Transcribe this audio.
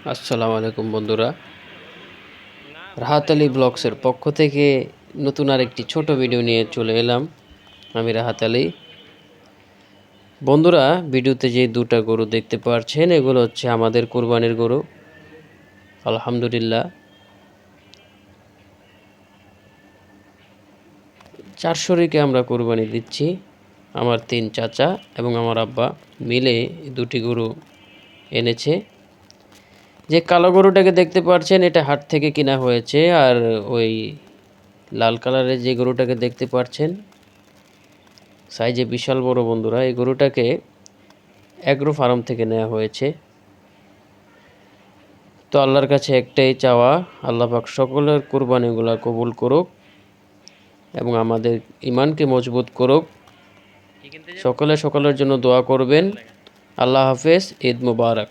আসসালামু আলাইকুম বন্ধুরা, রাহাত আলী ব্লগসের পক্ষ থেকে নতুন আরেকটি ছোট ভিডিও নিয়ে চলে এলাম। আমি রাহাত আলী। বন্ধুরা, ভিডিওতে যে দুটা গরু দেখতে পাচ্ছেন এগুলো হচ্ছে আমাদের কুরবানির গরু। আলহামদুলিল্লাহ 4 শরীকে আমরা কুরবানি দিচ্ছি। আমার 3 চাচা এবং আমার আব্বা মিলে দুটি গরু এনেছে। যে কালো গরুটাকে দেখতে পাচ্ছেন এটা হাট থেকে কিনা হয়েছে, আর ওই লাল কালারের যে গরুটাকে দেখতে পাচ্ছেন সাইজে বিশাল বড় বন্ধুরা, এই গরুটাকে অ্যাগ্রো ফার্ম থেকে নেওয়া হয়েছে। তো আল্লাহর কাছে একটাই চাওয়া, আল্লাহ পাক সকলের কুরবানিগুলো কবুল করুক এবং আমাদের ইমানকে মজবুত করুক। সকলের জন্য দোয়া করবেন। আল্লাহ হাফেজ, ঈদ মুবারক।